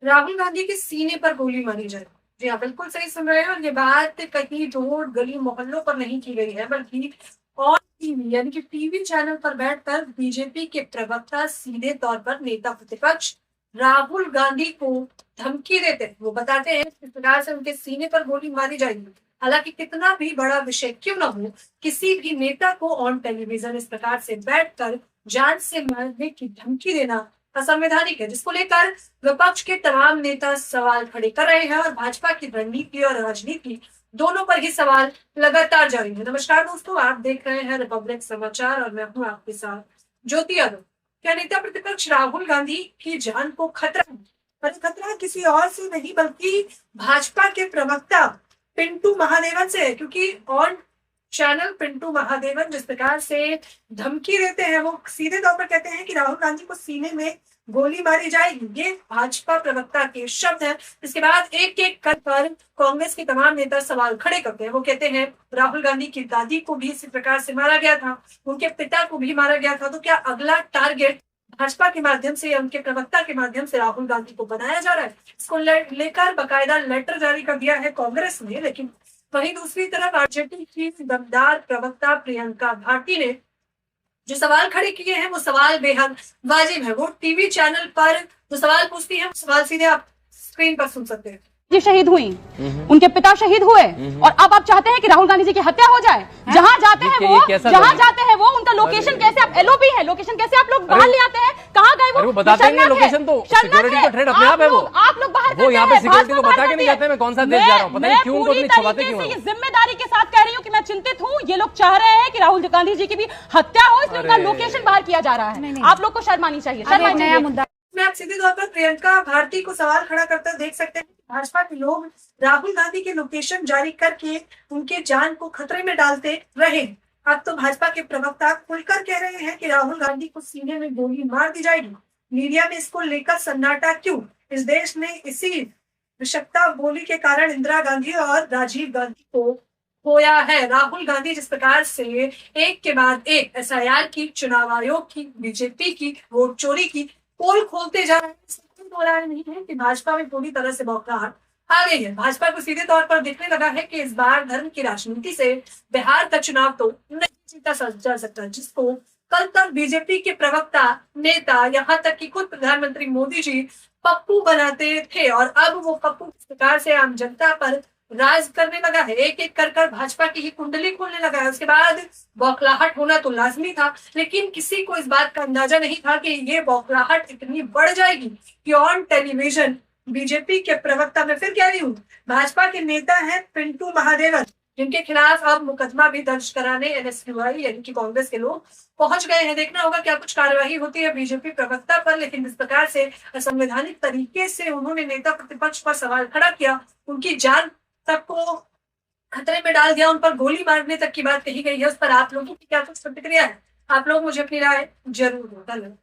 राहुल गांधी के सीने पर गोली मारी जाए। जी हाँ, बिल्कुल सही सुन रहे हैं। और ये बात कहीं रोड गली मोहल्लों पर नहीं की गई है, बल्कि ऑन टीवी यानी कि टीवी चैनल पर बैठकर बीजेपी के प्रवक्ता सीधे तौर पर नेता प्रतिपक्ष राहुल गांधी को धमकी देते हैं। वो बताते हैं किस प्रकार से उनके सीने पर गोली मारी जाएगी। हालांकि कितना भी बड़ा विषय क्यों ना हो, किसी भी नेता को ऑन टेलीविजन इस प्रकार से बैठकर जान से मारने की धमकी देना असंवैधानिक है, जिसको लेकर विपक्ष के तमाम नेता सवाल खड़े कर रहे हैं और भाजपा की रणनीति और राजनीति दोनों पर ही सवाल लगातार जारी है। नमस्कार दोस्तों, आप देख रहे हैं रिपब्लिक समाचार और मैं हूं आपके साथ ज्योति यादव। क्या नेता प्रतिपक्ष राहुल गांधी की जान को खतरा है? पर खतरा किसी और से नहीं बल्कि भाजपा के प्रवक्ता पिंटू महादेवन से है, क्योंकि ऑन चैनल पिंटू महादेवन जिस प्रकार से धमकी देते हैं, वो सीधे तौर पर कहते हैं कि राहुल गांधी को सीने में गोली मारी जाएगी। ये भाजपा प्रवक्ता के शब्द हैं। इसके बाद एक एक कर कांग्रेस के तमाम नेता सवाल खड़े करते हैं। वो कहते हैं राहुल गांधी की दादी को भी इसी प्रकार से मारा गया था, उनके पिता को भी मारा गया था, तो क्या अगला टारगेट भाजपा के माध्यम से या उनके प्रवक्ता के माध्यम से राहुल गांधी को बनाया जा रहा है? इसको लेकर बकायदा लेटर जारी कर दिया है कांग्रेस ने। लेकिन वहीं दूसरी तरफ आरजेडी की दमदार प्रवक्ता प्रियंका भाटी ने जो सवाल खड़े किए हैं, वो सवाल बेहद वाजिब है। वो टीवी चैनल पर जो सवाल पूछती है, सवाल सीधे आप स्क्रीन पर सुन सकते हैं। जी शहीद हुई, उनके पिता शहीद हुए और अब आप चाहते हैं कि राहुल गांधी जी की हत्या हो जाए। जहां जाते हैं वो उनका लोकेशन कैसे आप एलओपी है, लोकेशन कैसे आप लोग बाहर ले आते हैं? कहां गए वो? बताते हैं लोकेशन तो सिक्योरिटी का थ्रेट अपने आप है। वो आप लोग बाहर वो यहाँ पे सिक्योरिटी को बता के नहीं जाते मैं कौन सा देश जा रहा हूँ। पता नहीं क्यों उनको इतनी छुपाते क्यों हैं? जिम्मेदारी के साथ कह रही हूँ कि मैं चिंतित हूँ। ये लोग चाह रहे हैं कि राहुल गांधी जी की भी हत्या हो, इसलिए उनका लोकेशन बाहर किया जा रहा है। आप लोग को शर्म आनी चाहिए। नया मुद्दा में आप सीधे तौर पर प्रियंका भारती को सवाल खड़ा करते देख सकते हैं। भाजपा के लोग राहुल गांधी के लोकेशन जारी करके उनके जान को खतरे में डालते रहे। अब तो भाजपा के प्रवक्ता खुलकर कह रहे हैं कि राहुल गांधी को सीने में गोली मार दी जाएगी। मीडिया में इसको लेकर सन्नाटा क्यों? इस देश में इसी विषक्ता बोली के कारण इंदिरा गांधी और राजीव गांधी को खोया है। राहुल गांधी जिस प्रकार से एक के बाद एक एसआईआर की, चुनाव आयोग की, बीजेपी की, वोट चोरी की पोल खोलते जा रहे हैं, हो रहा नहीं है कि भाजपा में पूरी तरह से बौखलाहट आ गई है। भाजपा को सीधे तौर पर दिखने लगा है कि इस बार धर्म की राजनीति से बिहार का चुनाव तो नहीं जीता जा सकता, जिसको कल तक बीजेपी के प्रवक्ता, नेता, यहाँ तक कि खुद प्रधानमंत्री मोदी जी पप्पू बनाते थे। और अब वो पप्पू किस प्रकार से आम जनता पर राज करने लगा है, एक एक कर भाजपा की ही कुंडली खोलने लगा है। उसके बाद बौखलाहट होना तो लाजमी था, लेकिन किसी को इस बात का अंदाजा नहीं था कि ये बौखलाहट इतनी बढ़ जाएगी कि ऑन टेलीविजन बीजेपी के प्रवक्ता, मैं फिर कह रही हूँ, भाजपा के नेता हैं पिंटू महादेवन, जिनके खिलाफ अब मुकदमा भी दर्ज कराने एनएसयूआई यानी कि कांग्रेस के लोग पहुंच गए हैं। देखना होगा क्या कुछ कार्यवाही होती है बीजेपी प्रवक्ता पर। लेकिन इस प्रकार से असंवैधानिक तरीके से उन्होंने नेता प्रतिपक्ष पर सवाल खड़ा किया, उनकी जान तक को खतरे में डाल दिया, उन पर गोली मारने तक की बात कही गई है। उस पर आप लोगों की क्या कुछ प्रतिक्रिया है? आप लोग मुझे अपनी राय जरूर दो।